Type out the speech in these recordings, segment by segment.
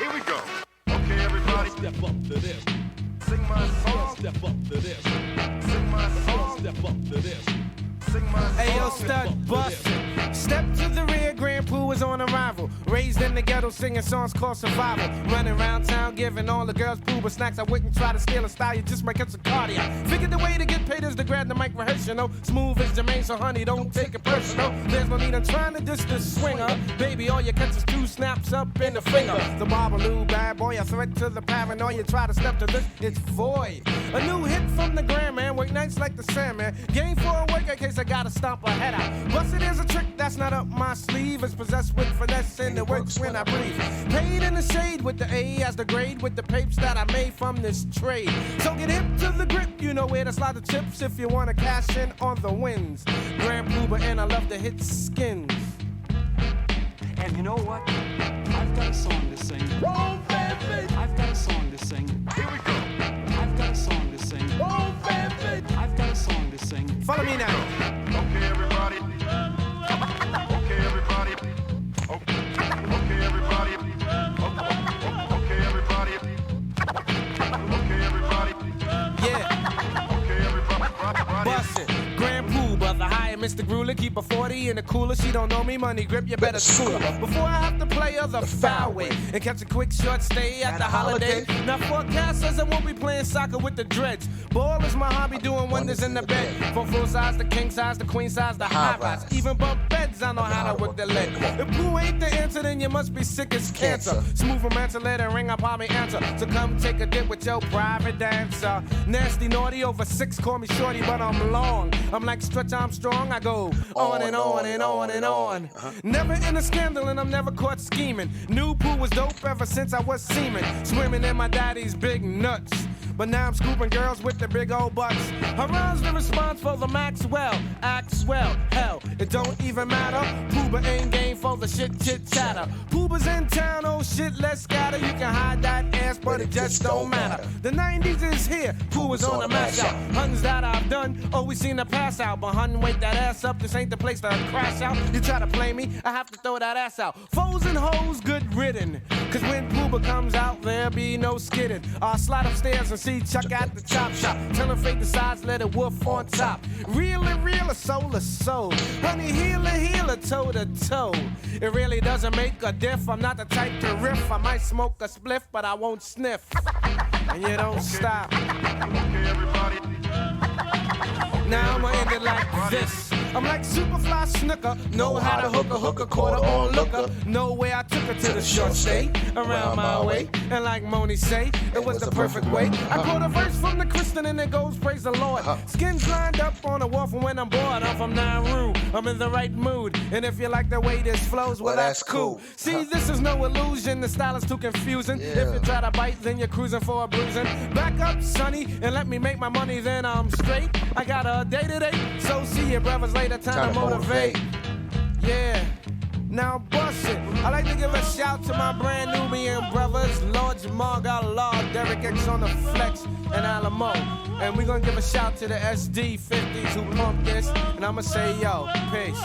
Here we go. Okay, everybody. Step up to this. Sing my song. Step up to this. Sing my song. Step up to this. Sing my song. Ayo, stud bustin'. Step to the rear, Grand Pooh is on arrival. Raised in the ghetto, singing songs called survival. Running around town, giving all the girls pooba snacks. I wouldn't try to steal a style, you just might catch a cardiac. Figured the way to get paid is to grab the mic rehearse, you know. Smooth as Jermaine, so honey, don't take it personal. There's no need in trying to diss the swinger. Baby, all you catch is 2 snaps up in the finger. The Babaloo, bad boy, a threat to the paranoia. Try to step to this, it's void. A new hit from the Grand Man, work nights like the Sandman. Game for a work in case I gotta stomp a head out. Busted is a trick that's not up my sleeve. It's possessed with finesse and it works when I breathe. Paid in the shade with the A as the grade with the papes that I made from this trade. So get hip to the grip, you know where to slide the chips if you wanna cash in on the wins. Grand Pooba and I love to hit skins. And you know what? I've got a song to sing. Oh, baby. I've got a song to sing. Here we go. I've got a song to sing. Oh, baby. I've got a song to sing. Follow me now. Okay, everybody. Okay, everybody. Okay, everybody. Okay, everybody. Okay, everybody. Yeah. Okay, everybody. Bust it. Grand Pooba, the high Mr. Gruler, keep a 40 in the cooler. She don't know me, money grip, you better school her. Before I have to play her the foul way and catch a quick short stay at the holiday. Now forecast says I won't be playing soccer with the dreads. Ball is my hobby, doing wonders in the bed. From full size to king size to queen size to high rise. Even bump beds, I know how to work the leg. If Pooh ain't the answer, then you must be sick as cancer. Smooth romancer, let her ring, I'll probably answer. So come take a dip with your private dancer. Nasty naughty over 6, call me shorty, but I'm long. I'm like Stretch Armstrong, I go on and on and on and on. Never in a scandal and I'm never caught scheming. Knew Pooh was dope ever since I was semen. Swimming in my daddy's big nuts. But now I'm scooping girls with the big old butts. Her rhymes the response for the Maxwell. Act swell, hell, it don't even matter. Pooba ain't game for the shit chatter. Pooba's in town, oh shit, let's scatter. You can hide that ass, but it just don't matter. The 90s is here, Pooh is on the mash out. Hunts that I've done, always seen to pass out. But hun, wake that ass up, this ain't the place to crash out. You try to play me, I have to throw that ass out. Foes and hoes, good ridden. Cause when Pooba comes out, there'll be no skidding. I'll slide upstairs and see Chuck at the chop shop. Tell him fake the sides, let it woof on top. Real, a soul to soul. Honey, healer, toe to toe. It really doesn't make a diff. I'm not the type to riff. I might smoke a spliff, but I won't sniff. And you don't stop. Okay, everybody. Now I'ma end it like this. I'm like Superfly Snooker. Know how to hook a quarter on looker. Know where I took her to the short stay. Around my way. And like Moni say, it was the perfect way. I quote a verse from the Christian and it goes, praise the Lord. Skin's lined up on the wall from when I'm bored. I'm from Nauru. I'm in the right mood. And if you like the way this flows, well that's cool. See, this is no illusion. The style is too confusing. If you try to bite, then you're cruising for a bruising. Back up, sonny, and let me make my money, then I'm straight. I got a day to day, so see you brothers later. Time to motivate. Yeah. Now bust it. I like to give a shout to my brand Nubian brothers. Lord Jamal got a law, Derek X on the flex, and Alamo. And we gonna give a shout to the SD50s who pumped this. And I'ma say, yo, peace.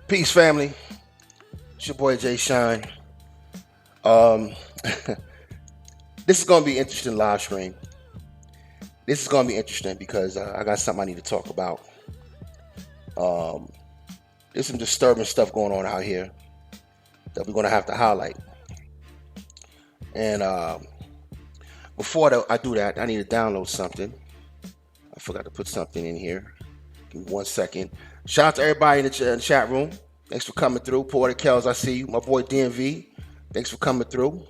Peace, family. It's your boy Jay Shine. This is gonna be an interesting live stream. This is gonna be interesting because I got something I need to talk about. There's some disturbing stuff going on out here that we're gonna have to highlight. And before I do that, I need to download something. I forgot to put something in here. Give me 1 second. Shout out to everybody in the chat room. Thanks for coming through. Porter Kells, I see you. My boy DMV, thanks for coming through.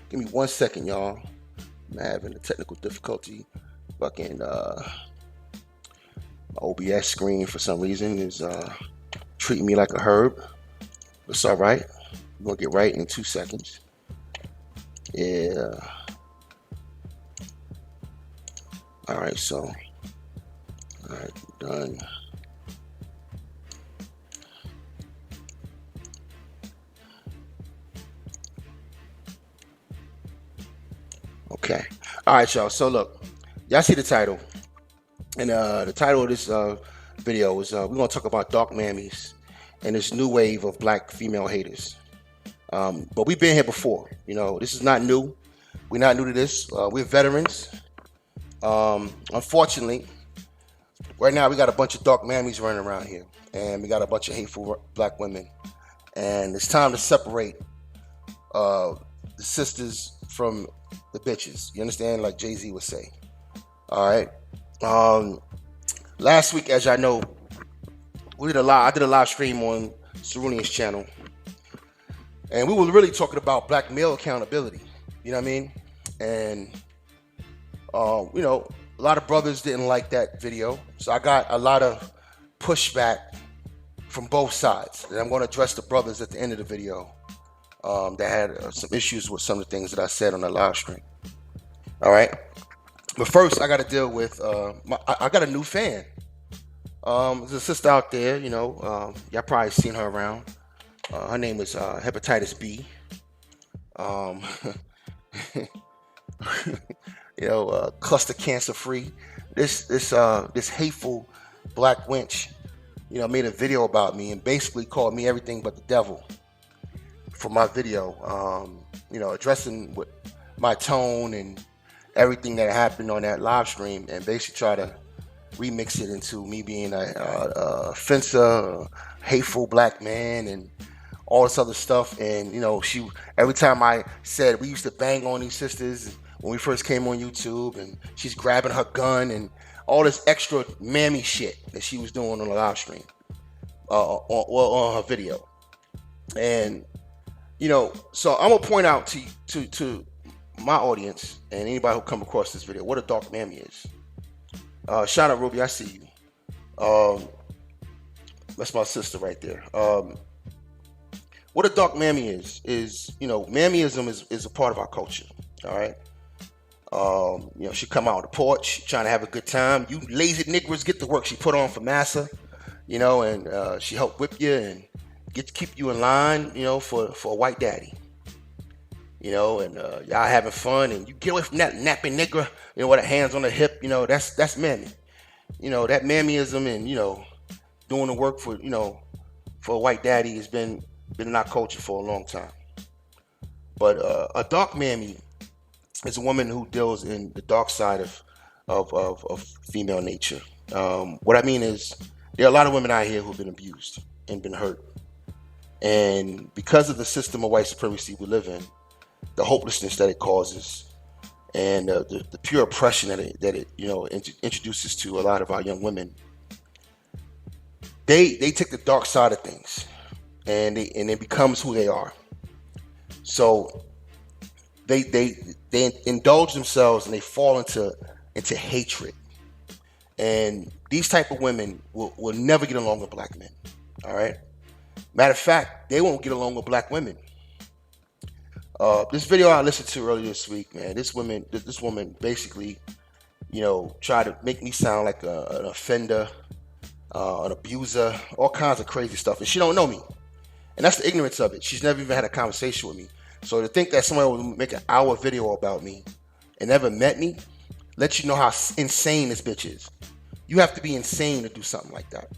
Give me 1 second, y'all. I'm having a technical difficulty. Fucking my OBS screen for some reason is treating me like a herb. It's all right. We're gonna get right in 2 seconds. Yeah. All right, so All right, done. Okay. All right, y'all. So look, y'all see the title, and the title of this video is we're gonna talk about dark mammies and this new wave of black female haters. But we've been here before. You know, this is not new. We're not new to this. We're veterans. Unfortunately, right now we got a bunch of dark mammies running around here, and we got a bunch of hateful black women, and it's time to separate the sisters from the bitches. You understand? Like Jay-Z would say. All right. Last week, as y'all know, I did a live stream on Cerunian's channel, and we were really talking about black male accountability. You know what I mean? And you know, a lot of brothers didn't like that video, so I got a lot of pushback from both sides, and I'm going to address the brothers at the end of the video that had some issues with some of the things that I said on the live stream. All right, but first I got to deal with I got a new fan. There's a sister out there, you know, y'all probably seen her around. Her name is Hepatitis B. You know, cluster cancer free. This hateful black wench, you know, made a video about me and basically called me everything but the devil for my video. You know, addressing with my tone and everything that happened on that live stream, and basically try to remix it into me being a offensive, hateful black man and all this other stuff. And you know, every time I said we used to bang on these sisters when we first came on YouTube, and she's grabbing her gun and all this extra mammy shit that she was doing on the live stream, on her video. And you know, so I'm gonna point out to my audience and anybody who come across this video what a dark mammy is. Shout out Ruby, I see you. That's my sister right there. What a dark mammy is, you know, mammyism is a part of our culture. All right. You know, she come out on the porch trying to have a good time. You lazy niggers, get to work. She put on for massa, you know, and she helped whip you and keep you in line, you know, for a white daddy. You know, and y'all having fun, and you get away from that napping nigger, you know, with her hands on the hip. You know, that's mammy. You know, that mammyism and, you know, doing the work for, you know, for a white daddy has been in our culture for a long time. But a dark mammy is a woman who deals in the dark side of female nature. What I mean is, there are a lot of women out here who've been abused and been hurt, and because of the system of white supremacy we live in, the hopelessness that it causes, and the pure oppression that it you know introduces to a lot of our young women, they take the dark side of things, and it becomes who they are. So they indulge themselves and they fall into hatred, and these type of women will never get along with black men. All right, matter of fact, they won't get along with black women. This video I listened to earlier this week, man, this woman basically, you know, tried to make me sound like an offender, an abuser, all kinds of crazy stuff, and she don't know me, and that's the ignorance of it. She's never even had a conversation with me. So to think that somebody would make an hour video about me and never met me, lets you know how insane this bitch is. You have to be insane to do something like that.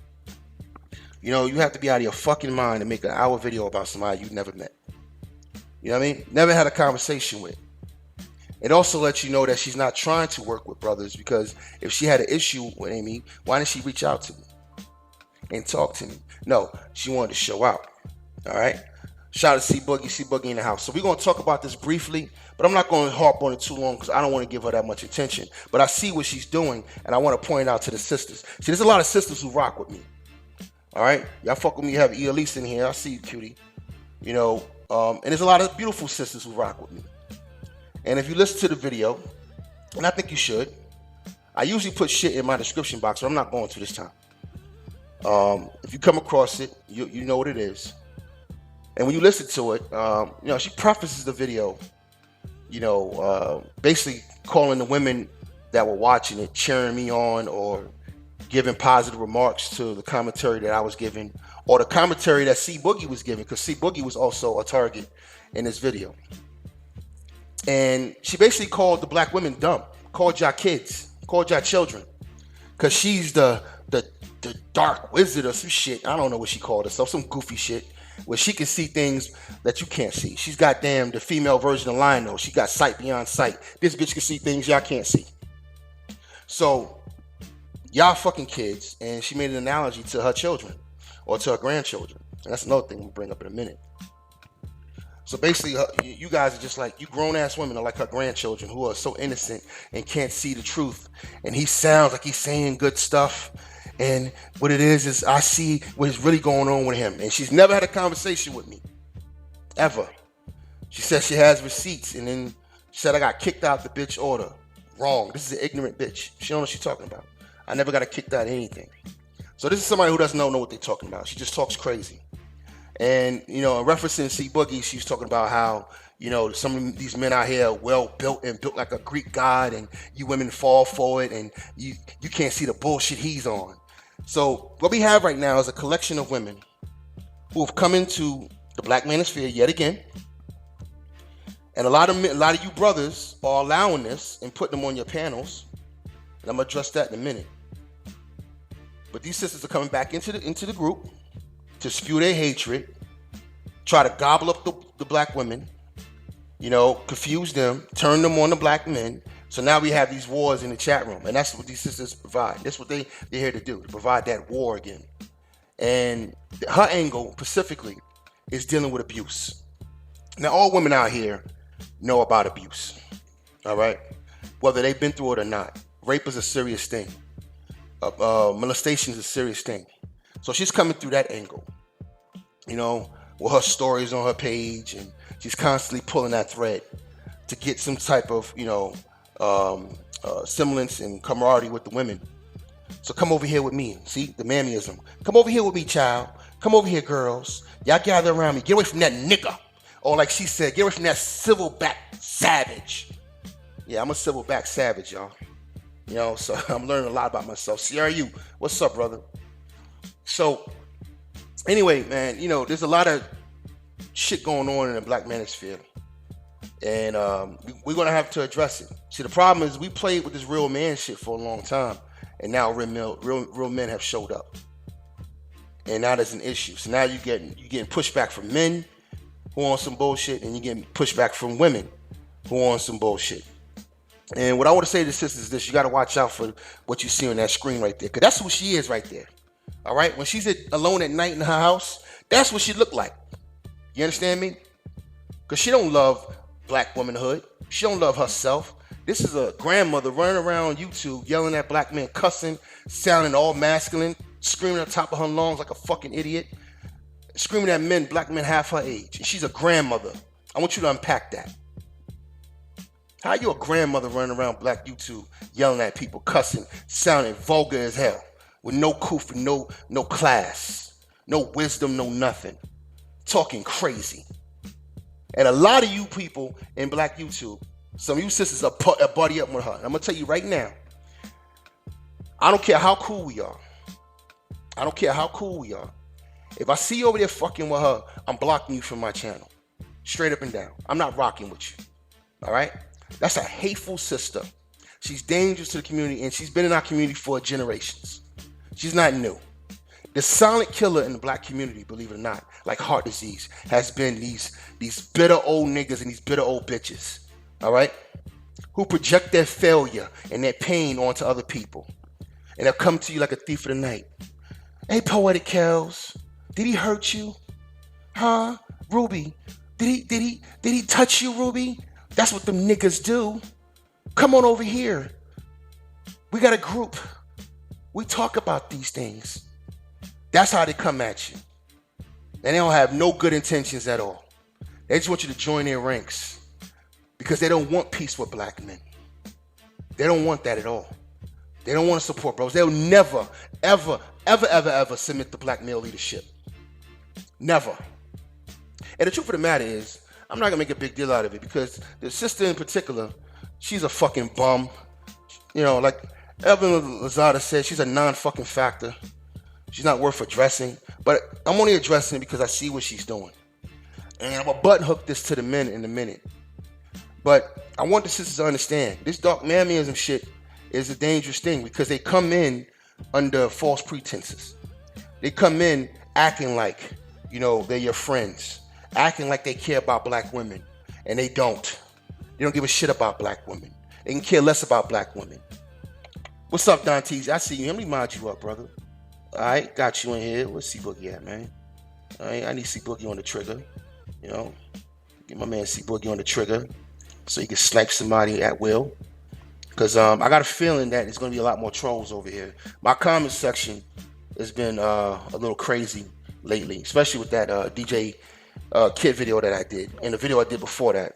You know, you have to be out of your fucking mind to make an hour video about somebody you never met. You know what I mean? Never had a conversation with. It also lets you know that she's not trying to work with brothers, because if she had an issue with Amy, why didn't she reach out to me and talk to me? No, she wanted to show out. All right? Shout out to C-Boogie in the house. So we're going to talk about this briefly, but I'm not going to harp on it too long because I don't want to give her that much attention. But I see what she's doing, and I want to point out to the sisters. See, there's a lot of sisters who rock with me. All right? Y'all fuck with me. You have Elise in here. I see you, cutie. You know, and there's a lot of beautiful sisters who rock with me. And if you listen to the video, and I think you should, I usually put shit in my description box, but I'm not going to this time. If you come across it, you know what it is. And when you listen to it, you know, she prefaces the video, you know, basically calling the women that were watching it, cheering me on, or giving positive remarks to the commentary that I was giving, or the commentary that C Boogie was giving, because C Boogie was also a target in this video. And she basically called the black women dumb, called y'all kids, called y'all children, because she's the dark wizard or some shit. I don't know what she called herself, some goofy shit, where she can see things that you can't see. She's goddamn the female version of Lionel. She got sight beyond sight. This bitch can see things y'all can't see. So y'all fucking kids, and she made an analogy to her children or to her grandchildren. And that's another thing we'll bring up in a minute. So basically, you guys are just like, you grown-ass women are like her grandchildren who are so innocent and can't see the truth. And he sounds like he's saying good stuff. And what it is I see what is really going on with him. And she's never had a conversation with me. Ever. She said she has receipts. And then she said I got kicked out the bitch order. Wrong. This is an ignorant bitch. She don't know what she's talking about. I never got kicked out of anything. So this is somebody who doesn't know what they're talking about. She just talks crazy. And, you know, in referencing C Boogie, she was talking about how, you know, some of these men out here are well built and built like a Greek god, and you women fall for it, and you can't see the bullshit he's on. So what we have right now is a collection of women who have come into the black manosphere yet again. And a lot of you brothers are allowing this and putting them on your panels. And I'm gonna address that in a minute. But these sisters are coming back into the group to spew their hatred, try to gobble up the black women, you know, confuse them, turn them on the black men. So now we have these wars in the chat room, and that's what these sisters provide. That's what they're here to do, to provide that war again. And her angle specifically is dealing with abuse. Now, all women out here know about abuse, all right? Whether they've been through it or not. Rape is a serious thing. Molestation is a serious thing. So she's coming through that angle, you know, with her stories on her page, and she's constantly pulling that thread to get some type of, you know, semblance and camaraderie with the women. So come over here with me. See, the mammyism. Come over here with me, child. Come over here, girls. Y'all gather around me. Get away from that nigga. Or like she said, get away from that silverback savage. Yeah, I'm a silverback savage, y'all. You know, so I'm learning a lot about myself. CRU, what's up, brother? So, anyway, man, you know, there's a lot of shit going on in the black manosphere. And we're going to have to address it. See, the problem is we played with this real man shit for a long time. And now real men have showed up. And now there's an issue. So now you're getting pushback from men who on some bullshit, and you're getting pushback from women who on some bullshit. And what I want to say to the sisters is this: you got to watch out for what you see on that screen right there, because that's who she is right there. All right? When she's alone at night in her house, that's what she look like. You understand me? Because she don't love black womanhood. She don't love herself. This is a grandmother running around YouTube yelling at black men, cussing, sounding all masculine, screaming at the top of her lungs like a fucking idiot, screaming at men, black men half her age. And she's a grandmother. I want you to unpack that. How you a grandmother running around black YouTube yelling at people, cussing, sounding vulgar as hell, with no coof and no class, no wisdom, no nothing, talking crazy. And a lot of you people in black YouTube, some of you sisters are buddy up with her. And I'm gonna tell you right now, I don't care how cool we are. I don't care how cool we are. If I see you over there fucking with her, I'm blocking you from my channel. Straight up and down. I'm not rocking with you. All right? That's a hateful sister. She's dangerous to the community, and she's been in our community for generations. She's not new. The silent killer in the black community, believe it or not, like heart disease, has been these bitter old niggas and these bitter old bitches. All right? Who project their failure and their pain onto other people. And they'll come to you like a thief of the night. Hey, Poetic Kells, did he hurt you? Huh? Ruby, did he touch you, Ruby? That's what them niggas do. Come on over here. We got a group. We talk about these things. That's how they come at you. And they don't have no good intentions at all. They just want you to join their ranks because they don't want peace with black men. They don't want that at all. They don't want to support bros. They'll never, ever, ever, ever, ever submit to black male leadership. Never. And the truth of the matter is, I'm not going to make a big deal out of it because the sister in particular, she's a fucking bum. You know, like, Evelyn Lozada said she's a non-fucking factor. She's not worth addressing. But I'm only addressing it because I see what she's doing. And I'm going to button hook this to the men in a minute. But I want the sisters to understand, this dark mammyism shit is a dangerous thing because they come in under false pretenses. They come in acting like, they're your friends, acting like they care about black women, and they don't. They don't give a shit about black women. They can care less about black women. What's up, Don Teasy? I see you. Let me mod you up, brother. All right, got you in here. Where's C Boogie at, man? All right, I need C Boogie on the trigger. Get my man C Boogie on the trigger so he can snipe somebody at will. Because I got a feeling that there's going to be a lot more trolls over here. My comment section has been a little crazy lately, especially with that DJ Kid video that I did. And the video I did before that,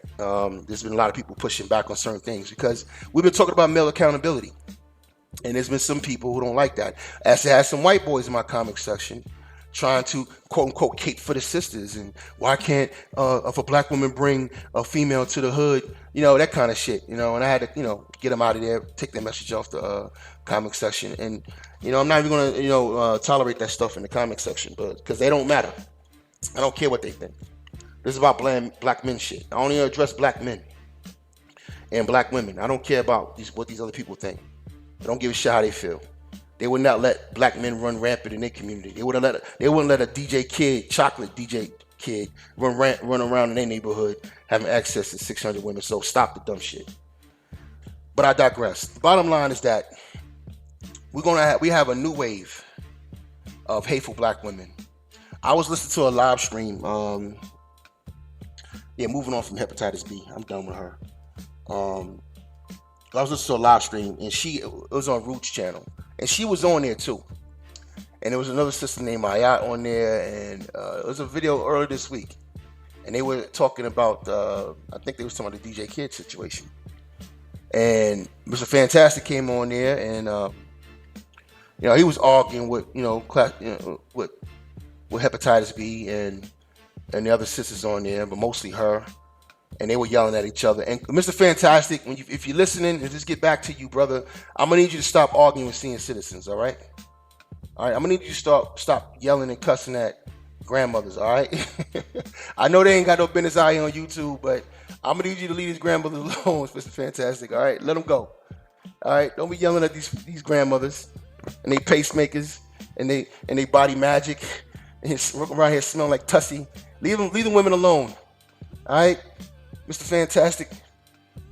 there's been a lot of people pushing back on certain things because we've been talking about male accountability. And there's been some people who don't like that. As I had some white boys in my comic section trying to quote unquote cape for the sisters, and why can't if a black woman bring a female to the hood, that kind of shit, and I had to get them out of there, take their message off the comic section. And I'm not even gonna tolerate that stuff in the comic section, but because they don't matter. I don't care what they think. This is about black men shit. I only address black men and black women. I don't care about what these other people think. I don't give a shit how they feel. They would not let black men run rampant in their community. They wouldn't let a DJ Kid, chocolate DJ Kid, run around in their neighborhood having access to 600 women. So stop the dumb shit. But I digress. The bottom line is that we have a new wave of hateful black women. I was listening to a live stream. Moving on from hepatitis B. I'm done with her. I was listening to a live stream, and it was on Roots channel, and she was on there too. And there was another sister named Ayat on there, and it was a video earlier this week, and they were talking about, I think they was talking about the DJ Kid situation. And Mr. Fantastic came on there, and he was arguing with with hepatitis B and the other sisters on there, but mostly her. And they were yelling at each other. And Mr. Fantastic, if you're listening, and just get back to you, brother, I'm gonna need you to stop arguing with senior citizens. All right. I'm gonna need you to stop yelling and cussing at grandmothers. All right. I know they ain't got no business out here on YouTube, but I'm gonna need you to leave these grandmothers alone, Mr. Fantastic. All right, let them go. All right, don't be yelling at these grandmothers and they pacemakers and they body magic and around here smelling like Tussie. Leave them women alone. All right. Mr. Fantastic,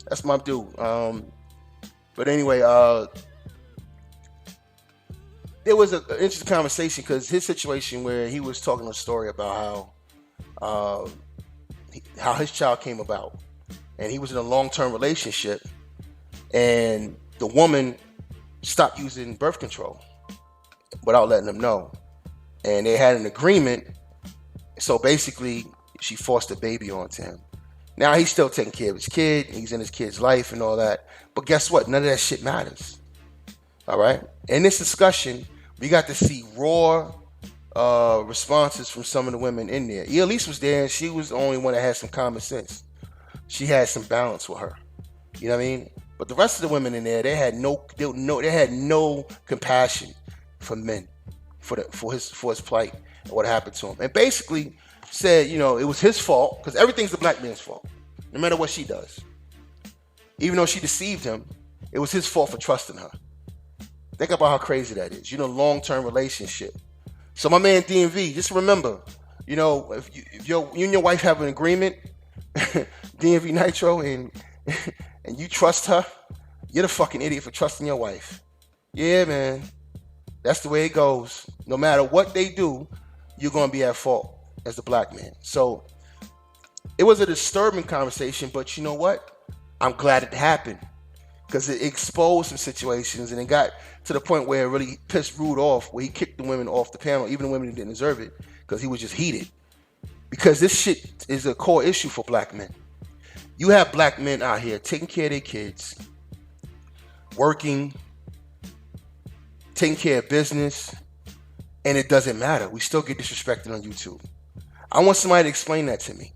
that's my dude. But anyway, there was an interesting conversation because his situation where he was talking a story about how his child came about, and he was in a long-term relationship, and the woman stopped using birth control without letting him know, and they had an agreement. So basically, she forced a baby onto him. Now he's still taking care of his kid. He's in his kid's life and all that. But guess what? None of that shit matters. All right? In this discussion, we got to see raw responses from some of the women in there. Elise was there, and she was the only one that had some common sense. She had some balance with her. You know what I mean? But the rest of the women in there, they had no compassion for men, for his plight and what happened to him. And basically said, it was his fault, because everything's the black man's fault, no matter what she does. Even though she deceived him, it was his fault for trusting her. Think about how crazy that is. Long-term relationship. So my man DMV, just remember, if you and your wife have an agreement, DMV Nitro, and you trust her, you're the fucking idiot for trusting your wife. Yeah, man. That's the way it goes. No matter what they do, you're going to be at fault as the black man. So it was a disturbing conversation, but you know what? I'm glad it happened because it exposed some situations, and it got to the point where it really pissed Rude off, where he kicked the women off the panel, even the women who didn't deserve it, because he was just heated. Because this shit is a core issue for black men. You have black men out here taking care of their kids, working, taking care of business, and it doesn't matter. We still get disrespected on YouTube. I want somebody to explain that to me.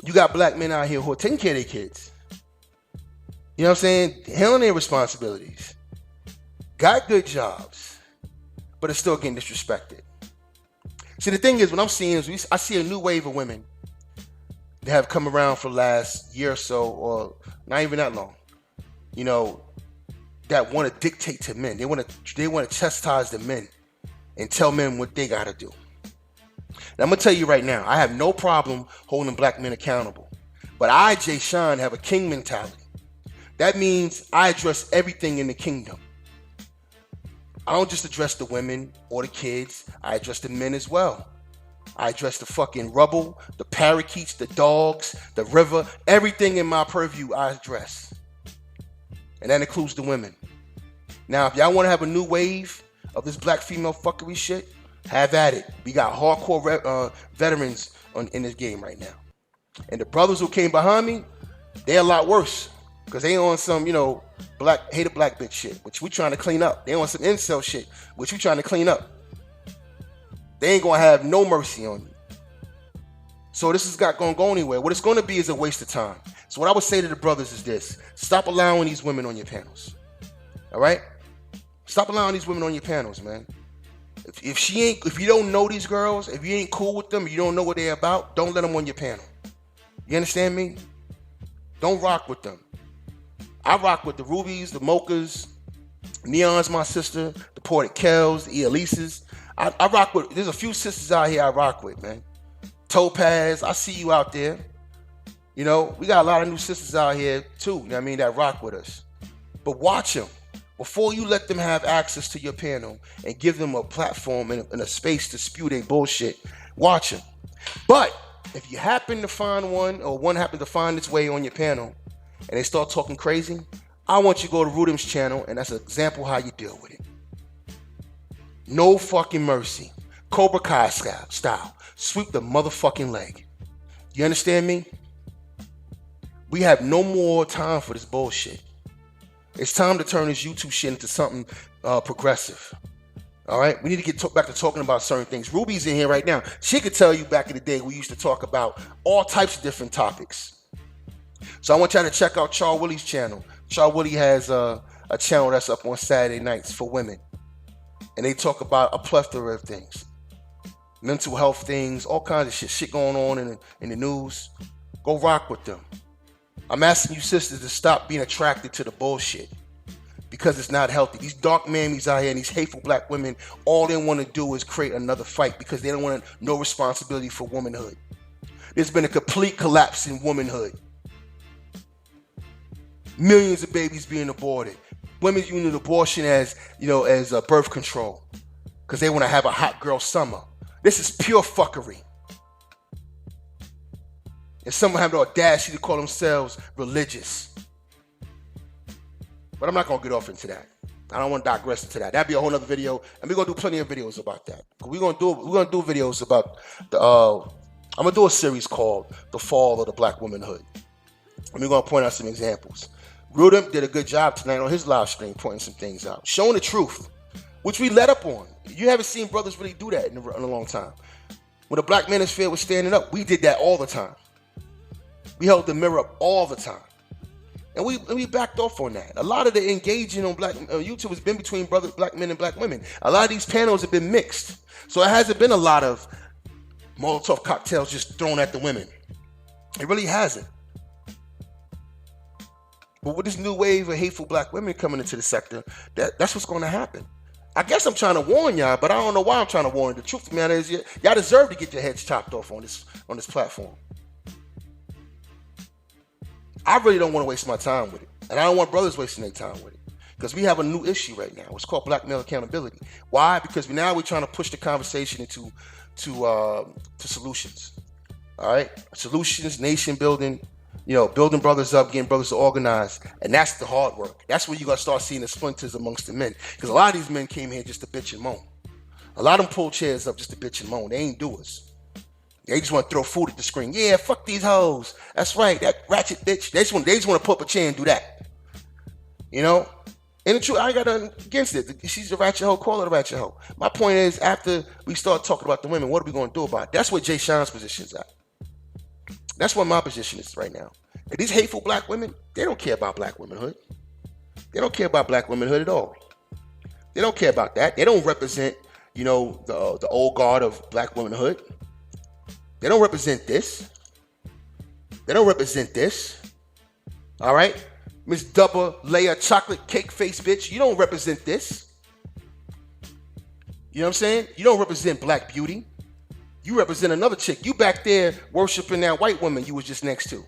You got black men out here who are taking care of their kids. You know what I'm saying? Handling their responsibilities. Got good jobs, but are still getting disrespected. See, the thing is, what I'm seeing is I see a new wave of women that have come around for the last year or so, or not even that long, you know, that want to dictate to men. They want to chastise the men and tell men what they got to do. Now, I'm going to tell you right now, I have no problem holding black men accountable. But I, Jay Sean, have a king mentality. That means I address everything in the kingdom. I don't just address the women or the kids. I address the men as well. I address the fucking rubble, the parakeets, the dogs, the river. Everything in my purview I address. And that includes the women. Now, if y'all want to have a new wave of this black female fuckery shit, have at it. We got hardcore veterans in this game right now. And the brothers who came behind me, they're a lot worse. Because they on some, hate a black bitch shit, which we trying to clean up. They on some incel shit, which we trying to clean up. They ain't going to have no mercy on you. So this is not going to go anywhere. What it's going to be is a waste of time. So what I would say to the brothers is this. Stop allowing these women on your panels. All right? Stop allowing these women on your panels, man. If you don't know these girls, if you ain't cool with them, you don't know what they're about, don't let them on your panel. You understand me? Don't rock with them. I rock with the Rubies, the Mochas, Neon's my sister, the Ported Kells, the Elises. I rock with, there's a few sisters out here I rock with, man. Topaz, I see you out there. We got a lot of new sisters out here too, that rock with us. But watch them. Before you let them have access to your panel and give them a platform and a space to spew their bullshit, watch them. But if you happen to find one, or one happen to find its way on your panel, and they start talking crazy, I want you to go to Rudim's channel, and that's an example how you deal with it. No fucking mercy. Cobra Kai style. Sweep the motherfucking leg. You understand me? We have no more time for this bullshit. It's time to turn this YouTube shit into something progressive. All right? We need to get back to talking about certain things. Ruby's in here right now. She could tell you back in the day we used to talk about all types of different topics. So I want y'all to check out Char Willie's channel. Char Willie has a channel that's up on Saturday nights for women. And they talk about a plethora of things. Mental health things, all kinds of shit going on in the news. Go rock with them. I'm asking you sisters to stop being attracted to the bullshit. Because it's not healthy. These dark mammies out here and these hateful black women, all they want to do is create another fight because they don't want no responsibility for womanhood. There's been a complete collapse in womanhood. Millions of babies being aborted. Women using abortion as birth control because they want to have a hot girl summer. This is pure fuckery. And some have the audacity to call themselves religious. But I'm not going to get off into that. I don't want to digress into that. That'd be a whole other video, and we're going to do plenty of videos about that. We're going to do videos about I'm going to do a series called The Fall of the Black Womanhood. And we're going to point out some examples. Rudim did a good job tonight on his live stream pointing some things out, showing the truth, which we let up on. You haven't seen brothers really do that in a long time. When the Black Manosphere was standing up, we did that all the time. We held the mirror up all the time. And we backed off on that. A lot of the engaging on black YouTube has been between black men and black women. A lot of these panels have been mixed. So it hasn't been a lot of Molotov cocktails just thrown at the women. It really hasn't. But with this new wave of hateful black women coming into the sector, that's what's going to happen. I guess I'm trying to warn y'all, but I don't know why I'm trying to warn you. The truth of the matter is, y'all deserve to get your heads chopped off on this platform. I really don't want to waste my time with it. And I don't want brothers wasting their time with it. Because we have a new issue right now. It's called black male accountability. Why? Because now we're trying to push the conversation into solutions. All right? Solutions, nation building, building brothers up, getting brothers to organize. And that's the hard work. That's where you're going to start seeing the splinters amongst the men. Because a lot of these men came here just to bitch and moan. A lot of them pull chairs up just to bitch and moan. They ain't doers. They just want to throw food at the screen. Yeah, fuck these hoes. That's right, that ratchet bitch. They just want to pull up a chair and do that. And the truth, I ain't got nothing against it. She's a ratchet hoe, call her a ratchet hoe. My point is, after we start talking about the women, what are we going to do about it? That's where Jay Sean's position is at. That's what my position is right now. These hateful black women, they don't care about black womanhood. They don't care about black womanhood at all. They don't care about that. They don't represent, the old guard of black womanhood. They don't represent this. They don't represent this. All right? Miss Double Layer Chocolate Cake Face Bitch, you don't represent this. You know what I'm saying? You don't represent black beauty. You represent another chick. You back there worshiping that white woman you was just next to.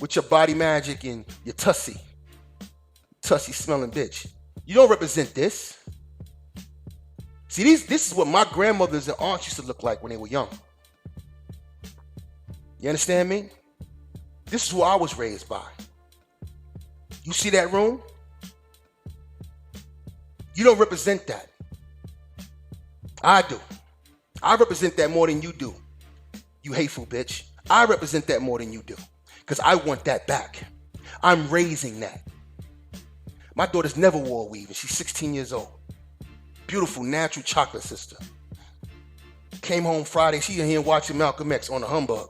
With your body magic and your tussy smelling bitch. You don't represent this. See, this is what my grandmothers and aunts used to look like when they were young. You understand me? This is who I was raised by. You see that room? You don't represent that. I do. I represent that more than you do. You hateful bitch. I represent that more than you do. Because I want that back. I'm raising that. My daughter's never wore a weave and she's 16 years old. Beautiful, natural chocolate sister. Came home Friday, she in here watching Malcolm X on the humbug.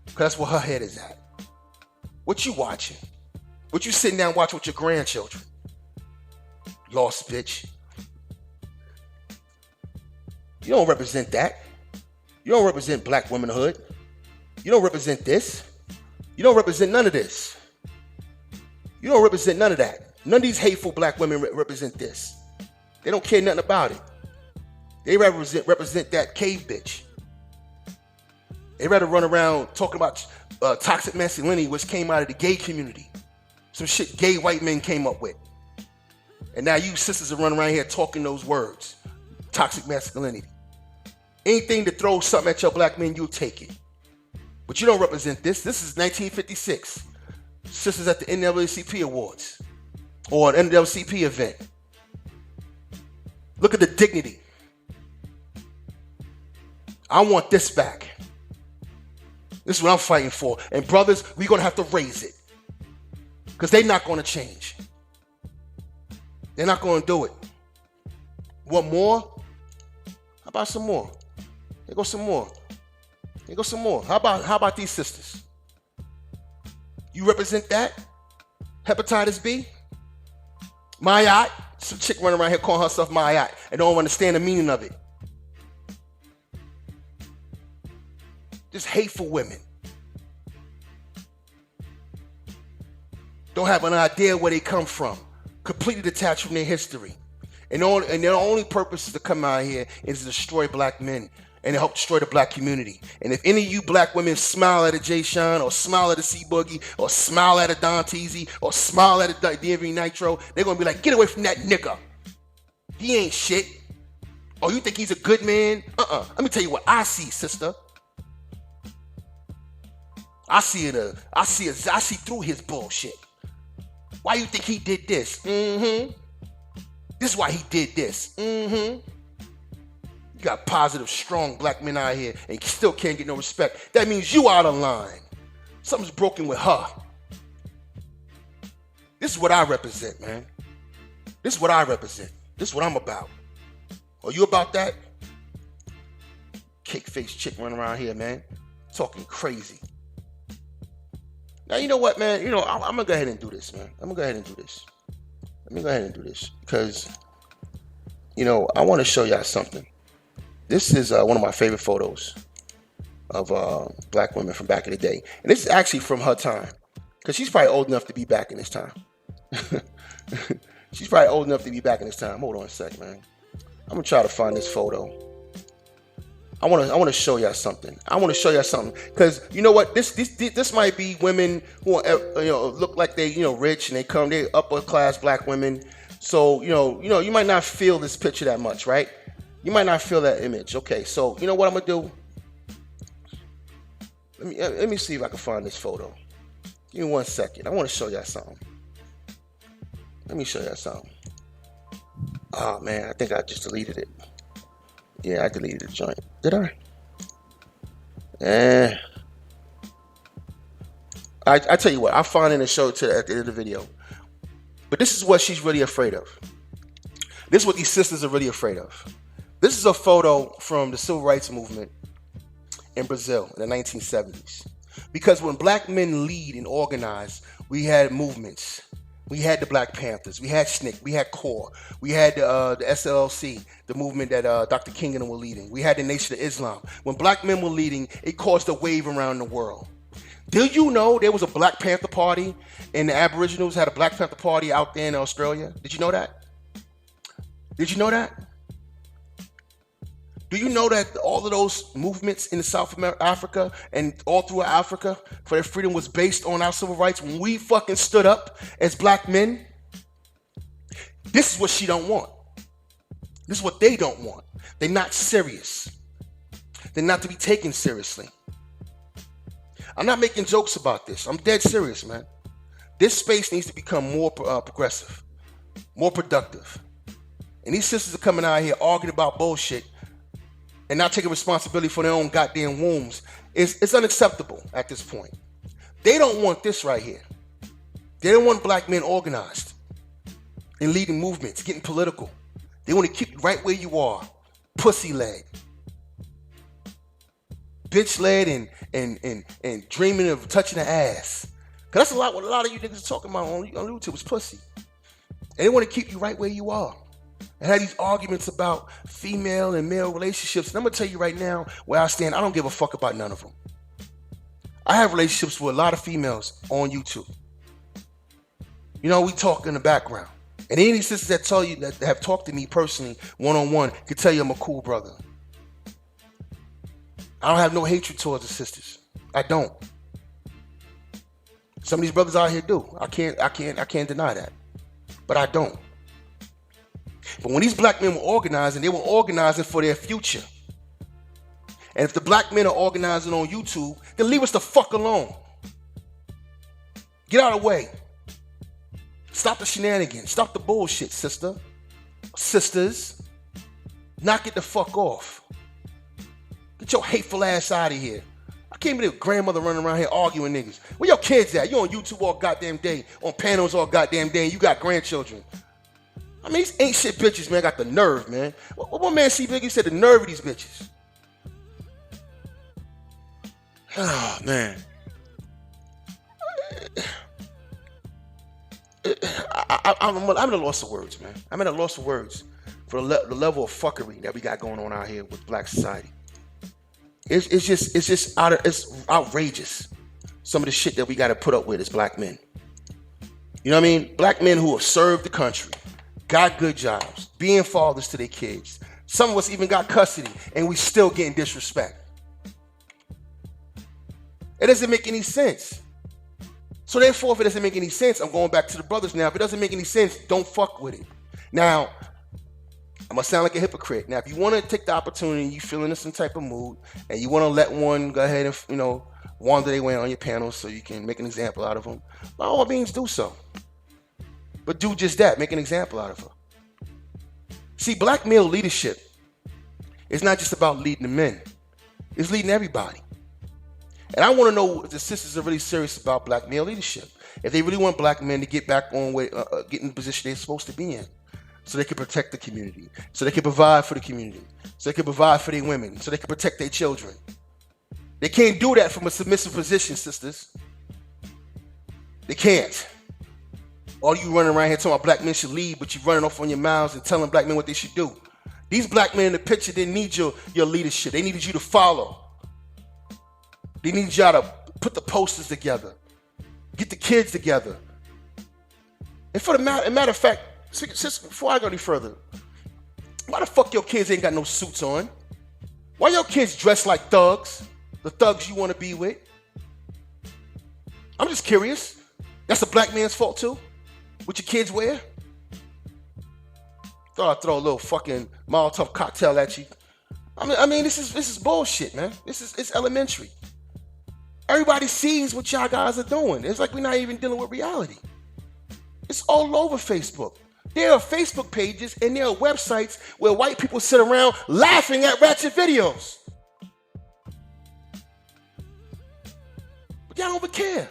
Because that's where her head is at. What you watching? What you sitting down watching with your grandchildren? Lost bitch. You don't represent that. You don't represent black womanhood. You don't represent this. You don't represent none of this. You don't represent none of that. None of these hateful black women represent this. They don't care nothing about it. They represent that cave bitch. They rather run around talking about toxic masculinity, which came out of the gay community. Some shit gay white men came up with. And now you sisters are running around here talking those words. Toxic masculinity. Anything to throw something at your black men, you'll take it. But you don't represent this. This is 1956. Sisters at the NAACP Awards. Or an NAACP event. Look at the dignity. I want this back. This is what I'm fighting for. And brothers, we're going to have to raise it. Because they're not going to change. They're not going to do it. Want more? How about some more? Here goes some more. Here goes some more. How about these sisters? You represent that? Hepatitis B? Mayat? Some chick running around here calling herself Mayat and don't understand the meaning of it. Just hateful women. Don't have an idea where they come from. Completely detached from their history. And their only purpose is to come out here is to destroy black men and to help destroy the black community. And if any of you black women smile at a Jay Sean or smile at a C Boogie or smile at a Don Teasy or smile at a DMV Nitro, they're going to be like, get away from that nigga. He ain't shit. Oh, you think he's a good man? Let me tell you what I see, sister. I see through his bullshit. Why you think he did this? This is why he did this. You got positive, strong black men out here and still can't get no respect. That means you out of line. Something's broken with her. This is what I represent, man. This is what I represent. This is what I'm about. Are you about that? Cake-faced chick running around here, man. Talking crazy. Now, you know what, man? I'm going to go ahead and do this, man. Let me go ahead and do this. Because, I want to show y'all something. This is one of my favorite photos of black women from back in the day. And this is actually from her time. Because she's probably old enough to be back in this time. Hold on a sec, man. I'm going to try to find this photo. I want to show y'all something. Because you know what? This might be women who look like they rich and they're upper class black women. So you might not feel this picture that much, right? You might not feel that image. Okay, so you know what I'm gonna do? Let me see if I can find this photo. Give me 1 second. I want to show y'all something. Let me show y'all something. Oh man, I think I just deleted it. Yeah, I deleted the joint. Did I? I tell you what, I'll find it and show it at the end of the video. But this is what she's really afraid of. This is what these sisters are really afraid of. This is a photo from the Civil Rights Movement in Brazil in the 1970s. Because when black men lead and organize, we had movements. We had the Black Panthers. We had SNCC. We had CORE. We had the SLC, the movement that Dr. King and them were leading. We had the Nation of Islam. When black men were leading, it caused a wave around the world. Did you know there was a Black Panther Party and the Aboriginals had a Black Panther Party out there in Australia? Did you know that? Did you know that? Do you know that all of those movements in South Africa and all throughout Africa for their freedom was based on our civil rights when we fucking stood up as black men? This is what she don't want. This is what they don't want. They're not serious. They're not to be taken seriously. I'm not making jokes about this. I'm dead serious, man. This space needs to become more progressive, more productive. And these sisters are coming out here arguing about bullshit and not taking responsibility for their own goddamn wombs. It's unacceptable at this point. They don't want this right here. They don't want black men organized and leading movements, getting political. They want to keep you right where you are, pussy-led, bitch-led, and dreaming of touching the ass. Because that's what a lot of you niggas are talking about on YouTube is pussy. And they want to keep you right where you are. And have these arguments about female and male relationships. And I'm going to tell you right now where I stand. I don't give a fuck about none of them. I have relationships with a lot of females on YouTube. You know, we talk in the background. And any of these sisters that tell you that have talked to me personally, one-on-one, can tell you I'm a cool brother. I don't have no hatred towards the sisters. I don't. Some of these brothers out here do. I can't deny that. But I don't. But when these black men were organizing, they were organizing for their future. And if the black men are organizing on YouTube, then leave us the fuck alone. Get out of the way. Stop the shenanigans. Stop the bullshit, sister. Sisters. Knock it the fuck off. Get your hateful ass out of here. I can't believe a grandmother running around here arguing niggas. Where your kids at? You on YouTube all goddamn day, on panels all goddamn day, and you got grandchildren. I mean, these ain't shit bitches, man, got the nerve, man. What man see Biggie said the nerve of these bitches? Oh, man. I'm at a loss of words, man. I'm at a loss of words for the level of fuckery that we got going on out here with black society. It's outrageous. Some of the shit that we got to put up with as black men. You know what I mean? Black men who have served the country, got good jobs, being fathers to their kids. Some of us even got custody, and we still getting disrespect. It doesn't make any sense. So therefore, if it doesn't make any sense, I'm going back to the brothers now. If it doesn't make any sense, don't fuck with it. Now, I'm gonna sound like a hypocrite. Now, if you want to take the opportunity, you feeling in some type of mood, and you want to let one go ahead and wander their way on your panel so you can make an example out of them, by all means, do so. But do just that, make an example out of her. See, black male leadership is not just about leading the men. It's leading everybody. And I want to know if the sisters are really serious about black male leadership. If they really want black men to get back on get in the position they're supposed to be in. So they can protect the community. So they can provide for the community. So they can provide for their women. So they can protect their children. They can't do that from a submissive position, sisters. They can't. All you running around here talking about black men should lead, but you running off on your mouths and telling black men what they should do. These black men in the picture didn't need your leadership. They needed you to follow. They needed y'all to put the posters together. Get the kids together. And for the matter of fact, before I go any further, why the fuck your kids ain't got no suits on? Why your kids dressed like thugs? The thugs you want to be with? I'm just curious. That's a black man's fault too? What your kids wear? Thought I'd throw a little fucking Molotov cocktail at you. I mean, this is bullshit, man. It's elementary. Everybody sees what y'all guys are doing. It's like we're not even dealing with reality. It's all over Facebook. There are Facebook pages and there are websites where white people sit around laughing at ratchet videos. But y'all don't even care.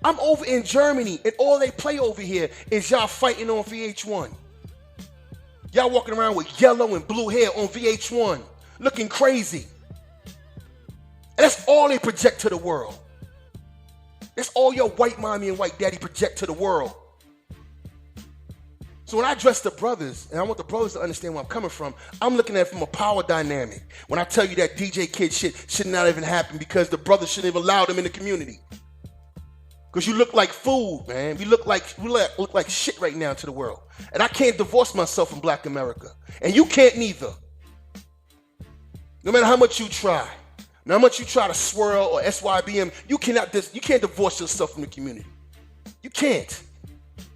I'm over in Germany and all they play over here is y'all fighting on VH1. Y'all walking around with yellow and blue hair on VH1, looking crazy. And that's all they project to the world. That's all your white mommy and white daddy project to the world. So when I address the brothers, and I want the brothers to understand where I'm coming from, I'm looking at it from a power dynamic. When I tell you that DJ Kid shit should not even happen because the brothers shouldn't even allow them in the community. Because you look like food, man. We look like shit right now to the world. And I can't divorce myself from Black America. And you can't neither. No matter how much you try. No matter how much you try to swirl or SYBM, you can't divorce yourself from the community. You can't.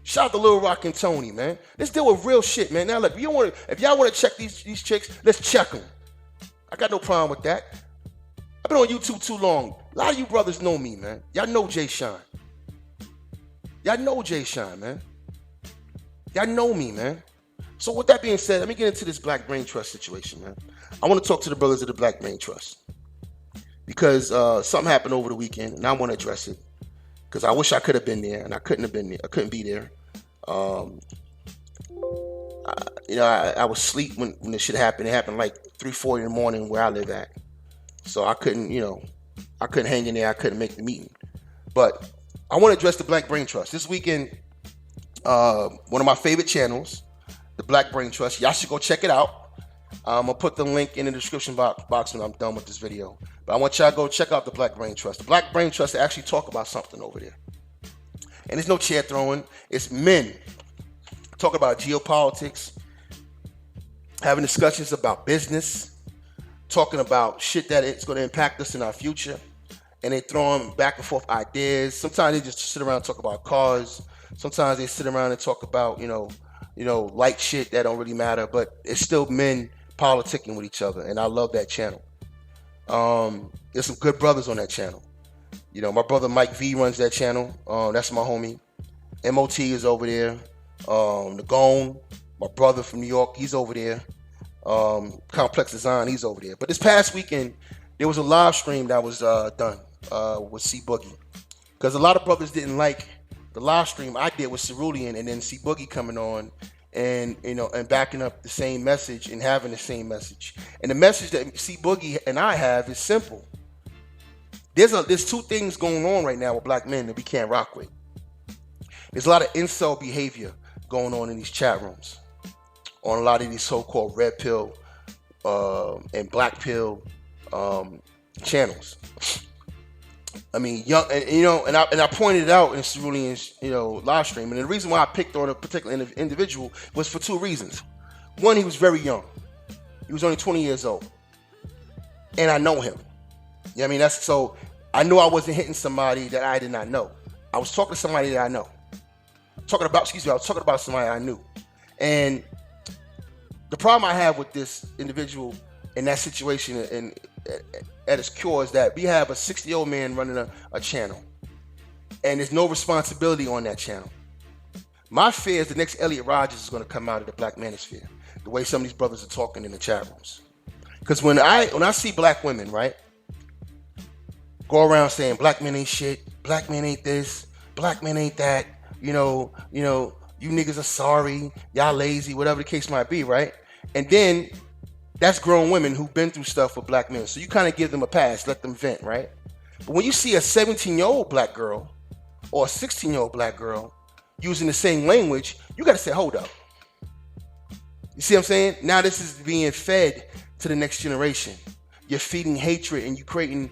Shout out to Lil Rock and Tony, man. Let's deal with real shit, man. Now, look, if y'all want to check these chicks, let's check them. I got no problem with that. I've been on YouTube too long. A lot of you brothers know me, man. Y'all know Jay Sean. Y'all know Jay Sean, man. Y'all know me, man. So with that being said, let me get into this Black Brain Trust situation, man. I want to talk to the brothers of the Black Brain Trust. Because something happened over the weekend, and I want to address it. Because I wish I could have been there, and I couldn't have been there. I couldn't be there. I was asleep when this shit happened. It happened like 3:40 in the morning where I live at. So I couldn't hang in there. I couldn't make the meeting. But I want to address the Black Brain Trust. This weekend, one of my favorite channels, the Black Brain Trust. Y'all should go check it out. I'm going to put the link in the description box when I'm done with this video. But I want y'all to go check out the Black Brain Trust. The Black Brain Trust actually talk about something over there. And it's no chair throwing. It's men talking about geopolitics, having discussions about business, talking about shit that it's going to impact us in our future. And they throwing back and forth ideas. Sometimes they just sit around and talk about cars. Sometimes they sit around and talk about, light shit that don't really matter. But it's still men politicking with each other. And I love that channel. There's some good brothers on that channel. My brother Mike V runs that channel. That's my homie. MOT is over there. Nagone, my brother from New York, he's over there. Complex Design, he's over there. But this past weekend, there was a live stream that was done with C Boogie. Because a lot of brothers didn't like the live stream I did with Cerulean and then C Boogie coming on and backing up the same message and having the same message. And the message that C Boogie and I have is simple. There's two things going on right now with black men that we can't rock with. There's a lot of incel behavior going on in these chat rooms, on a lot of these so-called red pill and black pill channels. I mean, young, and I pointed it out in Cerulean's live stream, and the reason why I picked on a particular individual was for two reasons. One, he was very young. He was only 20 years old, and I know him. You know what I mean? So I knew I wasn't hitting somebody that I did not know. I was talking to somebody that I know. I was talking about somebody I knew. And the problem I have with this individual in that situation and at its core is that we have a 60-year-old man running a channel. And there's no responsibility on that channel. My fear is the next Elliot Rodgers is going to come out of the black manosphere, the way some of these brothers are talking in the chat rooms. Because when I see black women, right, go around saying black men ain't shit, black men ain't this, black men ain't that, you niggas are sorry, y'all lazy, whatever the case might be, right? And then that's grown women who've been through stuff with black men. So you kind of give them a pass, let them vent, right? But when you see a 17-year-old black girl or a 16-year-old black girl using the same language, you got to say, hold up. You see what I'm saying? Now this is being fed to the next generation. You're feeding hatred and you're creating,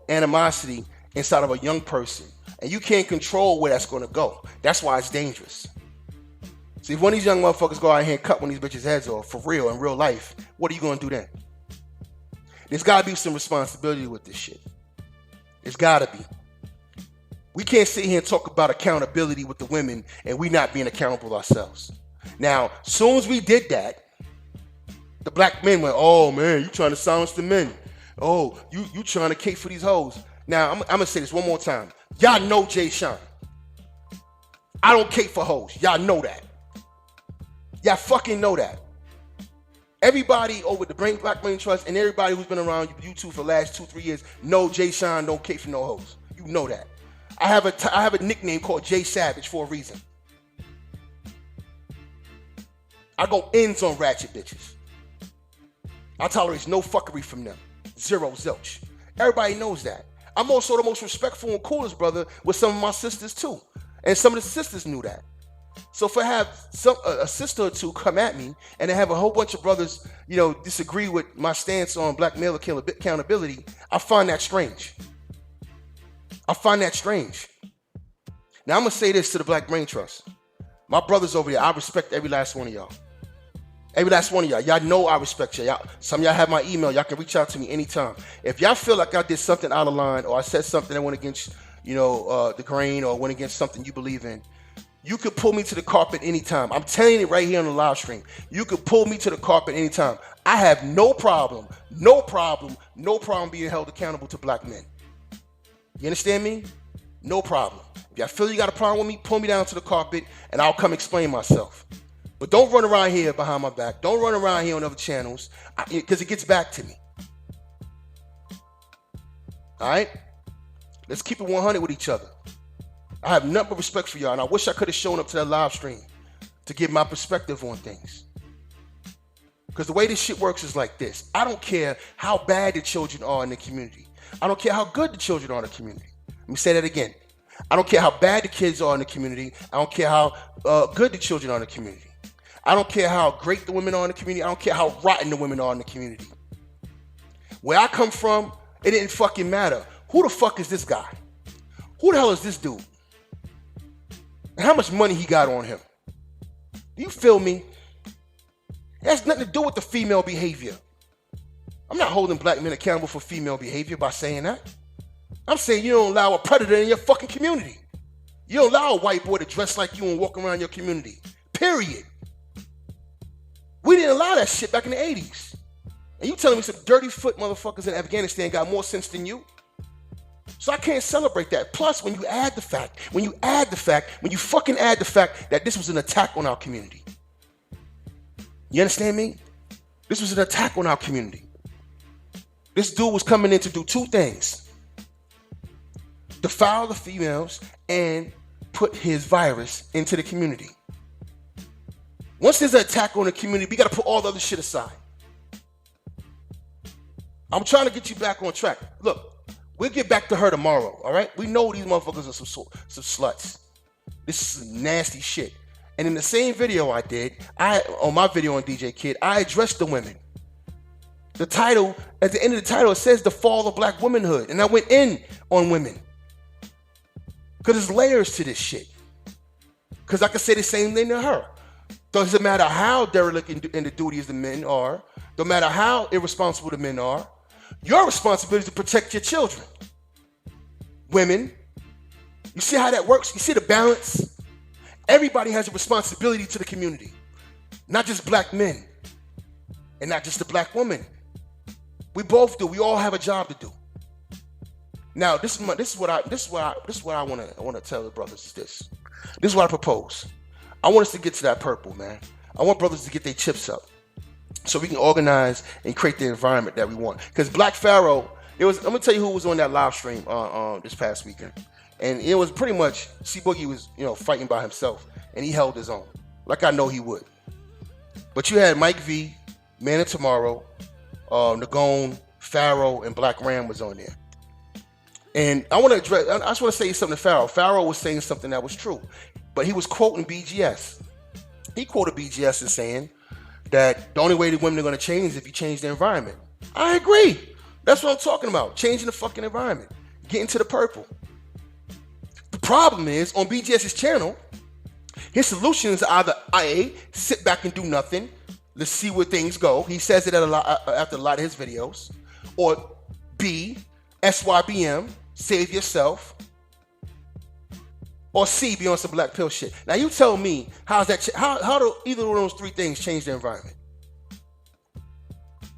animosity inside of a young person. And you can't control where that's going to go. That's why it's dangerous. See, if one of these young motherfuckers go out here and cut one of these bitches' heads off for real, in real life, what are you going to do then? There's got to be some responsibility with this shit. There's got to be. We can't sit here and talk about accountability with the women and we not being accountable ourselves. Now, as soon as we did that, the black men went, oh man, you trying to silence the men. Oh, you trying to cape for these hoes. Now, I'm going to say this one more time. Y'all know Jay Sean. I don't cape for hoes. Y'all know that. Y'all fucking know that. Everybody over the Black Brain Trust and everybody who's been around YouTube for the last 2-3 years know Jay Sean don't cape for no hoes. You know that. I have a nickname called Jay Savage for a reason. I go ends on ratchet bitches. I tolerate no fuckery from them. Zero zilch. Everybody knows that. I'm also the most respectful and coolest brother with some of my sisters too. And some of the sisters knew that. So if I have a sister or two come at me and they have a whole bunch of brothers, disagree with my stance on black male accountability, I find that strange. Now I'm going to say this to the Black Brain Trust. My brothers over there, I respect every last one of y'all. Every last one of y'all. Y'all know I respect y'all. Some of y'all have my email. Y'all can reach out to me anytime. If y'all feel like I did something out of line or I said something that went against, the grain or went against something you believe in, you could pull me to the carpet anytime. I'm telling you right here on the live stream. You could pull me to the carpet anytime. I have no problem being held accountable to black men. You understand me? No problem. If y'all feel you got a problem with me, pull me down to the carpet and I'll come explain myself. But don't run around here behind my back. Don't run around here on other channels because it gets back to me. All right? Let's keep it 100 with each other. I have nothing but respect for y'all, and I wish I could have shown up to that live stream to give my perspective on things. Because the way this shit works is like this. I don't care how bad the children are in the community. I don't care how good the children are in the community. Let me say that again. I don't care how bad the kids are in the community. I don't care how good the children are in the community. I don't care how great the women are in the community. I don't care how rotten the women are in the community. Where I come from, it didn't fucking matter. Who the fuck is this guy? Who the hell is this dude? And how much money he got on him? Do you feel me? It has nothing to do with the female behavior. I'm not holding black men accountable for female behavior by saying that. I'm saying you don't allow a predator in your fucking community. You don't allow a white boy to dress like you and walk around your community. Period. We didn't allow that shit back in the 80s. And you telling me some dirty foot motherfuckers in Afghanistan got more sense than you? So I can't celebrate that. Plus, when you fucking add the fact that this was an attack on our community. You understand me? This was an attack on our community. This dude was coming in to do two things. Defile the females and put his virus into the community. Once there's an attack on the community, we got to put all the other shit aside. I'm trying to get you back on track. Look. We'll get back to her tomorrow, all right? We know these motherfuckers are some sluts. This is nasty shit. And in the same video I did, on my video on DJ Kid, I addressed the women. The title, at the end of the title, it says the fall of black womanhood. And I went in on women. Because there's layers to this shit. Because I could say the same thing to her. Doesn't matter how derelict in the duties the men are. No matter how irresponsible the men are. Your responsibility is to protect your children. Women, you see how that works? You see the balance? Everybody has a responsibility to the community. Not just black men. And not just the black woman. We both do. We all have a job to do. Now, this is what I want to tell the brothers is this. This is what I propose. I want us to get to that purple, man. I want brothers to get their chips up. So we can organize and create the environment that we want. Because Black Pharaoh, I'm gonna tell you who was on that live stream this past weekend. And it was pretty much C Boogie was, fighting by himself, and he held his own, like I know he would. But you had Mike V, Man of Tomorrow, Nagone, Pharaoh, and Black Ram was on there. And I just want to say something to Pharaoh. Pharaoh was saying something that was true, but he was quoting BGS. He quoted BGS as saying that the only way the women are going to change is if you change the environment. I agree. That's what I'm talking about. Changing the fucking environment. Getting to the purple. The problem is, on BGS's channel, his solutions are either A, sit back and do nothing. Let's see where things go. He says it after a lot of his videos. Or B, SYBM, save yourself. Or C, be on some black pill shit. Now you tell me, how do either of those three things change the environment?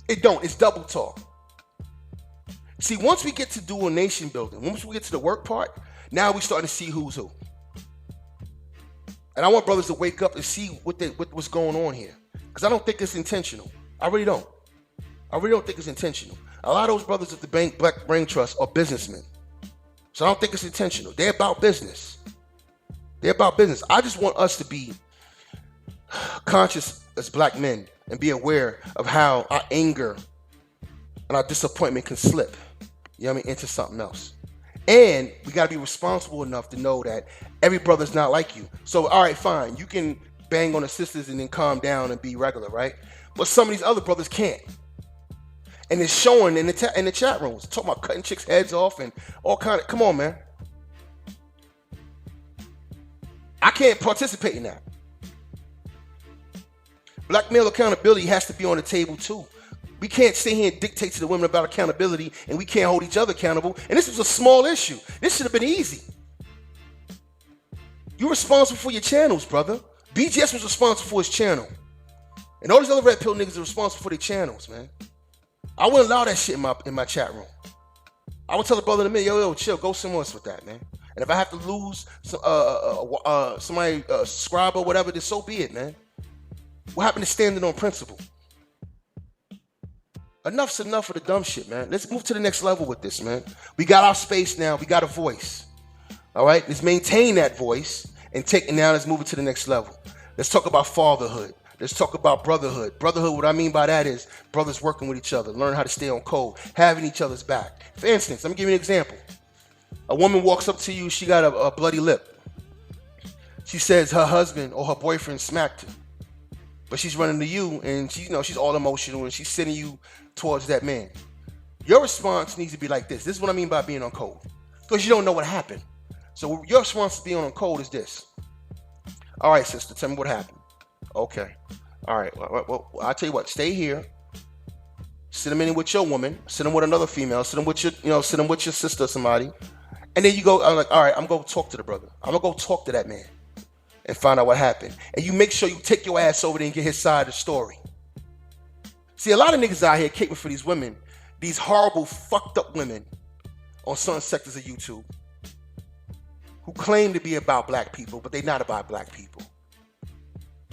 It don't. It's double talk. See, once we get to dual nation building, once we get to the work part, now we starting to see who's who. And I want brothers to wake up and see what's going on here. Because I don't think it's intentional. I really don't. I really don't think it's intentional. A lot of those brothers at the Black Brain Trust are businessmen. So I don't think it's intentional. They're about business. They're about business. I just want us to be conscious as black men and be aware of how our anger and our disappointment can slip. You know what I mean? Into something else. And we got to be responsible enough to know that every brother's not like you. So, all right, fine. You can bang on the sisters and then calm down and be regular, right? But some of these other brothers can't. And it's showing in the chat rooms. Talking about cutting chicks' heads off and all kind of. Come on, man. I can't participate in that. Black male accountability has to be on the table too. We can't sit here and dictate to the women about accountability, and we can't hold each other accountable. And this was a small issue. This should have been easy. You're responsible for your channels, brother. BGS was responsible for his channel. And all these other red pill niggas are responsible for their channels, man. I wouldn't allow that shit in my chat room. I would tell the brother in the middle, yo, chill, go somewhere else with that, man. And if I have to lose somebody, subscriber, whatever, then so be it, man. What happened to standing on principle? Enough's enough of the dumb shit, man. Let's move to the next level with this, man. We got our space now. We got a voice. All right? Let's maintain that voice and take it now. Let's move it to the next level. Let's talk about fatherhood. Let's talk about brotherhood. Brotherhood, what I mean by that is brothers working with each other, learn how to stay on code, having each other's back. For instance, let me give you an example. A woman walks up to you. She got a bloody lip. She says her husband or her boyfriend smacked her. But she's running to you, and she's all emotional, and she's sending you towards that man. Your response needs to be like this. This is what I mean by being on code. Because you don't know what happened. So your response to being on code is this. All right, sister, tell me what happened. Okay. All right. Well, I'll tell you what. Stay here. Sit them in with your woman. Sit them with another female. Sit them with your sister or somebody. And then you go, I'm like, all right, I'm going to talk to the brother. I'm going to go talk to that man and find out what happened. And you make sure you take your ass over there and get his side of the story. See, a lot of niggas out here caping for these women, these horrible, fucked up women on certain sectors of YouTube who claim to be about black people, but they're not about black people.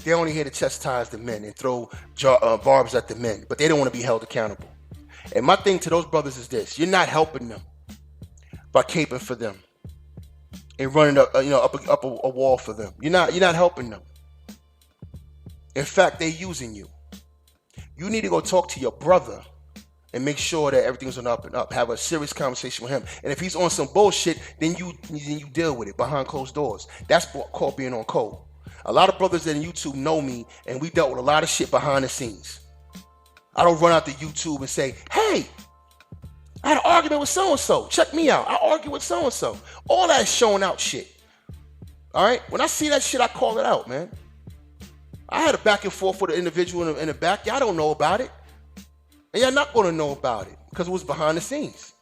They're only here to chastise the men and throw barbs at the men, but they don't want to be held accountable. And my thing to those brothers is this. You're not helping them by caping for them and running up a wall for them. You're not helping them. In fact, they're using you. You need to go talk to your brother and make sure that everything's on up and up. Have a serious conversation with him. And if he's on some bullshit, then you deal with it behind closed doors. That's called being on code. A lot of brothers in YouTube know me, and we dealt with a lot of shit behind the scenes. I don't run out to YouTube and say, hey, I had an argument with so-and-so. Check me out. I argue with so-and-so. All that showing out shit. All right? When I see that shit, I call it out, man. I had a back and forth with an individual in the back. Y'all don't know about it. And y'all not going to know about it because it was behind the scenes.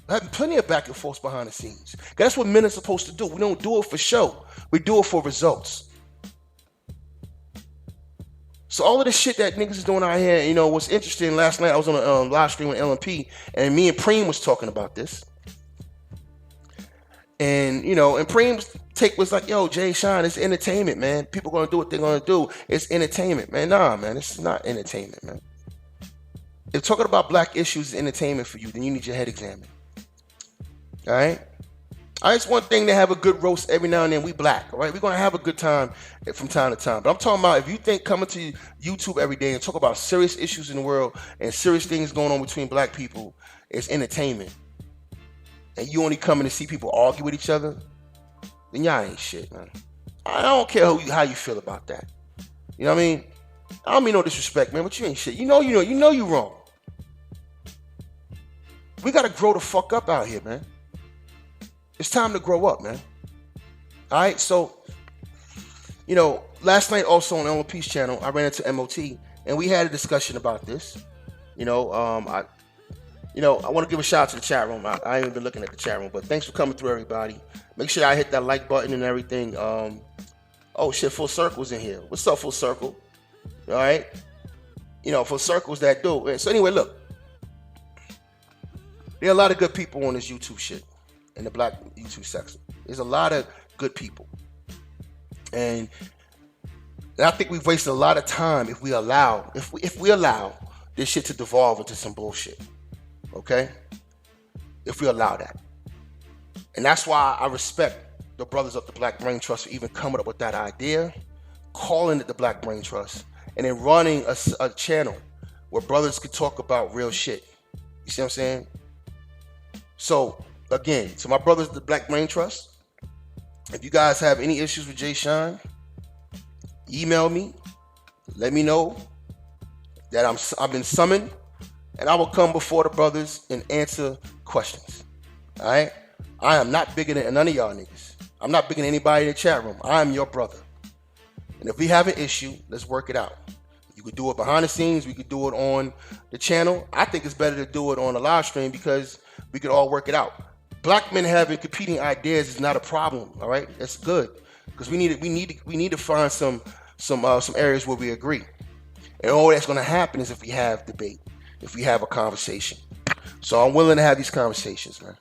I had plenty of back and forth behind the scenes. That's what men are supposed to do. We don't do it for show. We do it for results. So all of the shit that niggas is doing out here, what's interesting, last night I was on a live stream with LMP, and me and Preem was talking about this. And, and Preem's take was like, yo, Jay Sean, it's entertainment, man. People going to do what they're going to do. It's entertainment, man. Nah, man, this is not entertainment, man. If talking about black issues is entertainment for you, then you need your head examined. All right? It's one thing to have a good roast every now and then. We black, all right? We're going to have a good time from time to time. But I'm talking about if you think coming to YouTube every day and talk about serious issues in the world and serious things going on between black people is entertainment, and you only coming to see people argue with each other, then y'all ain't shit, man. I don't care how you feel about that. You know what I mean? I don't mean no disrespect, man, but you ain't shit. You know you wrong. We got to grow the fuck up out here, man. It's time to grow up, man. All right, so, last night also on LP's channel, I ran into MOT, and we had a discussion about this. I want to give a shout out to the chat room. I ain't even been looking at the chat room, but thanks for coming through, everybody. Make sure I hit that like button and everything. Oh shit, Full Circle's in here. What's up, Full Circle? All right, Full Circle's that dude. So anyway, look, there are a lot of good people on this YouTube shit. In the black YouTube section, there's a lot of good people, and I think we've wasted a lot of time if we allow this shit to devolve into some bullshit. Okay, if we allow that, and that's why I respect the brothers of the Black Brain Trust for even coming up with that idea, calling it the Black Brain Trust, and then running a channel where brothers could talk about real shit. You see what I'm saying? So again, to my brothers, the Black Brain Trust, if you guys have any issues with Jay Sean, email me. Let me know that I've been summoned, and I will come before the brothers and answer questions. All right? I am not bigger than none of y'all niggas. I'm not bigger than anybody in the chat room. I am your brother. And if we have an issue, let's work it out. You could do it behind the scenes. We could do it on the channel. I think it's better to do it on a live stream because we could all work it out. Black men having competing ideas is not a problem. All right, that's good because we need to find some areas where we agree. And all that's going to happen is if we have debate, if we have a conversation. So I'm willing to have these conversations, man.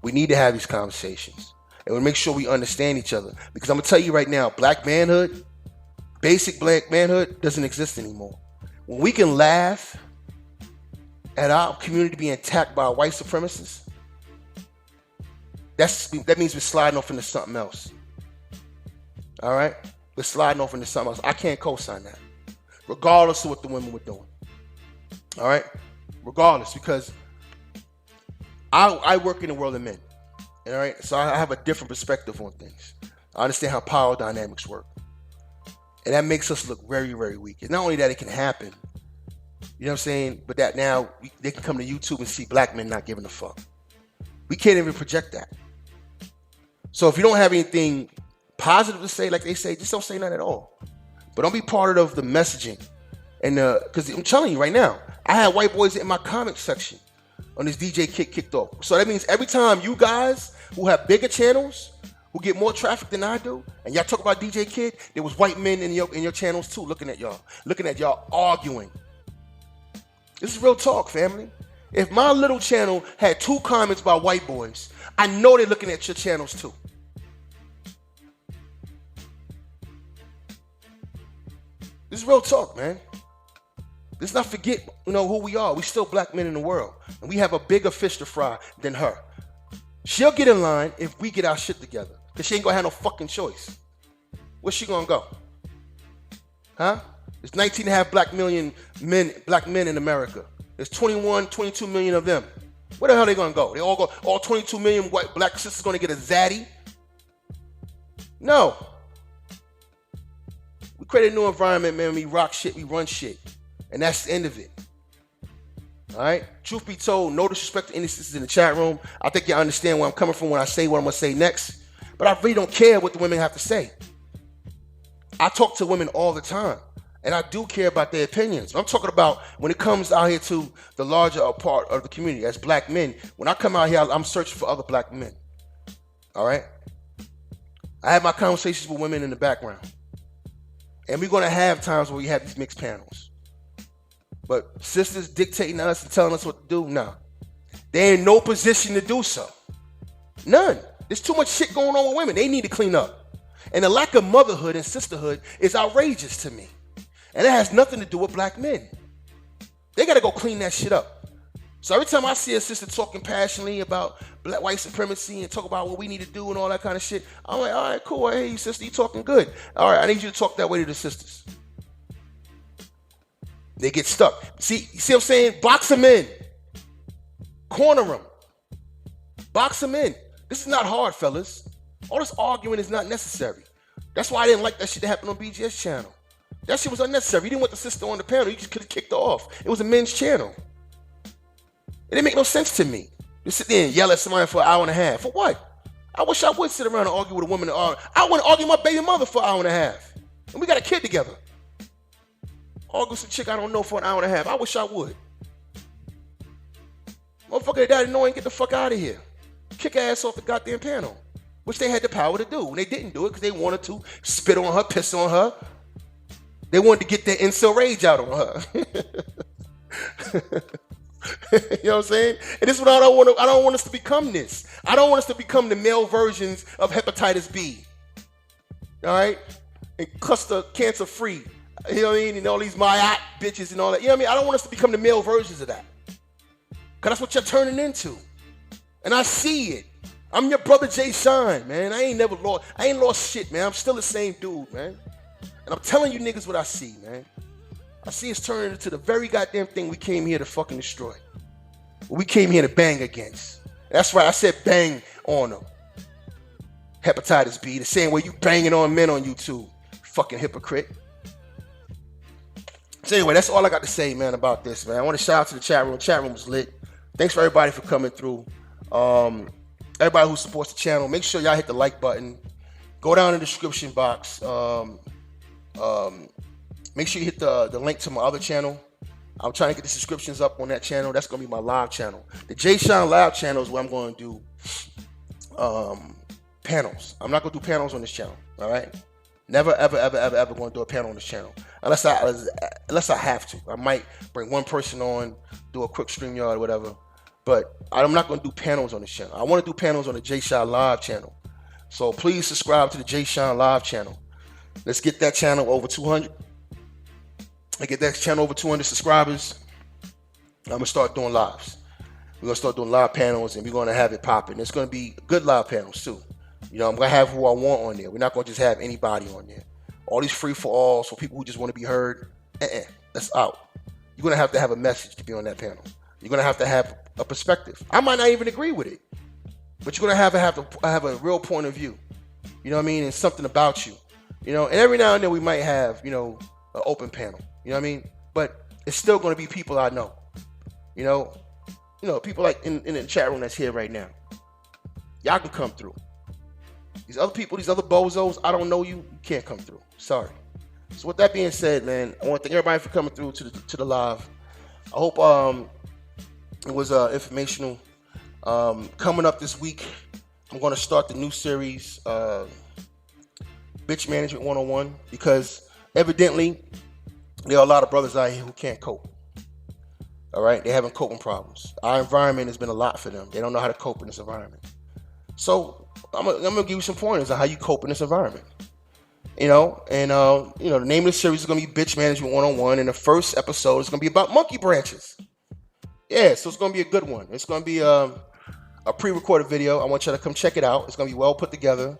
We need to have these conversations, and we make sure we understand each other. Because I'm gonna tell you right now, black manhood, basic black manhood, doesn't exist anymore. When we can laugh at our community being attacked by white supremacists, that means we're sliding off into something else. All right, we're sliding off into something else. I can't co-sign that, regardless of what the women were doing. All right, regardless, because I work in the world of men, all right? So I have a different perspective on things. I understand how power dynamics work. And that makes us look very, very weak. And not only that, it can happen, you know what I'm saying? But that now, they can come to YouTube and see black men not giving a fuck. We can't even project that. So if you don't have anything positive to say, like they say, just don't say nothing at all. But don't be part of the messaging. And because I'm telling you right now, I had white boys in my comment section on this DJ kicked off. So that means every time you guys who have bigger channels, who get more traffic than I do, and y'all talk about DJ Kid, there was white men in your channels too, looking at y'all arguing. This is real talk, family. If my little channel had 2 comments by white boys, I know they're looking at your channels too. This is real talk, man. Let's not forget, who we are. We still black men in the world. And we have a bigger fish to fry than her. She'll get in line if we get our shit together. Because she ain't going to have no fucking choice. Where's she going to go? Huh? There's 19.5 black men in America. There's 21, 22 million of them. Where the hell are they going to go? They all go, all 22 million white black sisters going to get a zaddy? No. We create a new environment, man. We rock shit. We run shit. And that's the end of it. All right? Truth be told, no disrespect to any sisters in the chat room. I think y'all understand where I'm coming from when I say what I'm going to say next. But I really don't care what the women have to say. I talk to women all the time. And I do care about their opinions. I'm talking about when it comes out here to the larger part of the community as black men. When I come out here, I'm searching for other black men. All right? I have my conversations with women in the background. And we're going to have times where we have these mixed panels. But sisters dictating to us and telling us what to do, nah. They're in no position to do so. None. There's too much shit going on with women. They need to clean up. And the lack of motherhood and sisterhood is outrageous to me. And it has nothing to do with black men. They got to go clean that shit up. So every time I see a sister talking passionately about black white supremacy and talk about what we need to do and all that kind of shit, I'm like, all right, cool. I hear you, sister. You talking good. All right, I need you to talk that way to the sisters. They get stuck. See what I'm saying? Box them in. Corner them. Box them in. This is not hard, fellas. All this arguing is not necessary. That's why I didn't like that shit that happened on BGS channel. That shit was unnecessary. You didn't want the sister on the panel. You just could have kicked her off. It was a men's channel. It didn't make no sense to me. You sit there and yell at somebody for an hour and a half. For what? I wish I would sit around and argue with a woman. I want to argue with my baby mother for an hour and a half. And we got a kid together. Argue with some chick I don't know for an hour and a half. I wish I would. Motherfucker, daddy know ain't get the fuck out of here. Kick her ass off the goddamn panel. Which they had the power to do. And they didn't do it because they wanted to spit on her, piss on her. They wanted to get their incel rage out on her. You know what I'm saying? And this is what I don't want us to become this. I don't want us to become the male versions of hepatitis B. All right? And cluster cancer free. You know what I mean? And all these myot bitches and all that. You know what I mean? I don't want us to become the male versions of that. Because that's what you're turning into. And I see it. I'm your brother Jay Sean, man. I ain't lost shit, man. I'm still the same dude, man. And I'm telling you niggas what I see, man. I see it's turning into the very goddamn thing we came here to fucking destroy. We came here to bang against. That's right. I said bang on them. Hepatitis B. The same way you banging on men on YouTube. Fucking hypocrite. So anyway, that's all I got to say, man, about this, man. I want to shout out to the chat room. The chat room was lit. Thanks for everybody for coming through. Everybody who supports the channel, make sure y'all hit the like button. Go down in the description box. Make sure you hit the link to my other channel. I'm trying to get the subscriptions up on that channel. That's going to be my live channel. The Jay Sean live channel is where I'm going to do panels. I'm not going to do panels on this channel. All right. Never, ever, ever, ever, ever going to do a panel on this channel unless I have to. I might bring one person on, do a quick StreamYard or whatever. But I'm not going to do panels on this channel. I want to do panels on the Jay Sean live channel. So please subscribe to the Jay Sean live channel. Let's get that channel over 200. I get that channel over 200 subscribers. I'm going to start doing lives. We're going to start doing live panels, and we're going to have it popping. It's going to be good live panels, too. You know, I'm going to have who I want on there. We're not going to just have anybody on there. All these free-for-alls for people who just want to be heard, that's out. You're going to have a message to be on that panel. You're going to have a perspective. I might not even agree with it, but you're going to have a real point of view. You know what I mean? And something about you. You know, and every now and then we might have, you know, an open panel. You know what I mean? But it's still going to be people I know. You know, people like in the chat room that's here right now. Y'all can come through. These other people, these other bozos, I don't know you. You can't come through. Sorry. So with that being said, man, I want to thank everybody for coming through to the live. I hope it was informational. Coming up this week, I'm going to start the new series, Bitch Management 101, because evidently there are a lot of brothers out here who can't cope. All right, they're having coping problems. Our environment has been a lot for them. They don't know how to cope in this environment. So I'm gonna give you some pointers on how you cope in this environment. You know, and the name of the series is gonna be Bitch Management 101, and the first episode is gonna be about monkey branches. Yeah, so it's gonna be a good one. It's gonna be a pre-recorded video. I want you to come check it out. It's gonna be well put together.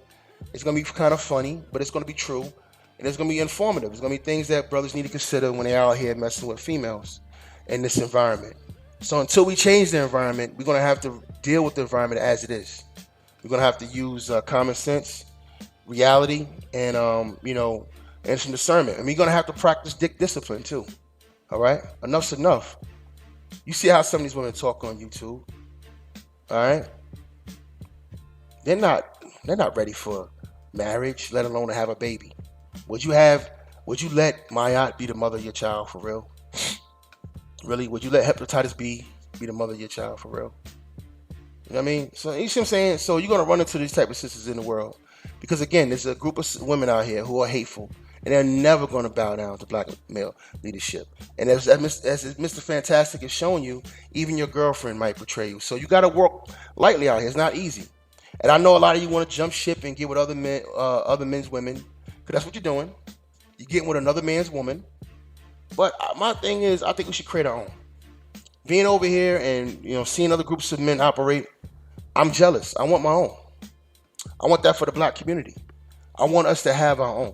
It's gonna be kind of funny, but it's gonna be true, and it's gonna be informative. It's gonna be things that brothers need to consider when they're out here messing with females in this environment. So until we change the environment, we're gonna have to deal with the environment as it is. We're gonna have to use common sense, reality, and and some discernment. And we're gonna have to practice discipline too. All right, enough's enough. You see how some of these women talk on YouTube. All right, they're not ready for marriage, let alone to have a baby. Would you let Mayat be the mother of your child for real? Really? Would you let hepatitis B be the mother of your child for real? You know what I mean? So you see what I'm saying? So you're gonna run into these type of sisters in the world. Because again, there's a group of women out here who are hateful, and they're never gonna bow down to black male leadership. And as Mr. Fantastic has shown you, even your girlfriend might betray you. So you gotta work lightly out here. It's not easy. And I know a lot of you want to jump ship and get with other men's women, because that's what you're doing. You're getting with another man's woman. But my thing is, I think we should create our own. Being over here and seeing other groups of men operate, I'm jealous. I want my own. I want that for the black community. I want us to have our own.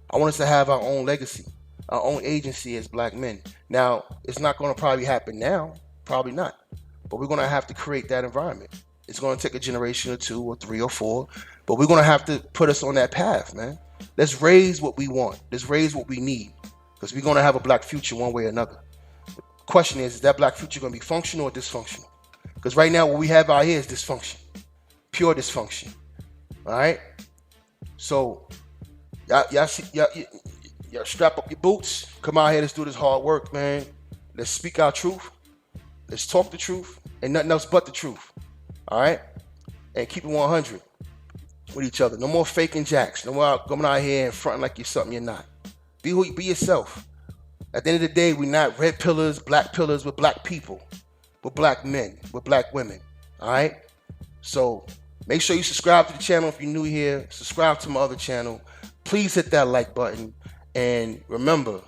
I want us to have our own legacy, our own agency as black men. Now, it's not going to probably happen now, probably not. But we're going to have to create that environment. It's going to take a generation or 2 or 3 or 4, but we're going to have to put us on that path, man. Let's raise what we want. Let's raise what we need, because we're going to have a black future one way or another. The question is that black future going to be functional or dysfunctional? Because right now what we have out here is dysfunction, pure dysfunction. All right. So y'all strap up your boots. Come out here. Let's do this hard work, man. Let's speak our truth. Let's talk the truth and nothing else but the truth. All right, and keep it 100 with each other. No more faking jacks. No more coming out here and fronting like you're something you're not. Be yourself. At the end of the day, we're not red pillars, black pillars. We're black people. We're black men. We're black women. All right. So make sure you subscribe to the channel if you're new here. Subscribe to my other channel. Please hit that like button. And remember,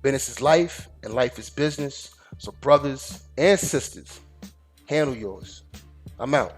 business is life and life is business. So brothers and sisters, handle yours. I'm out.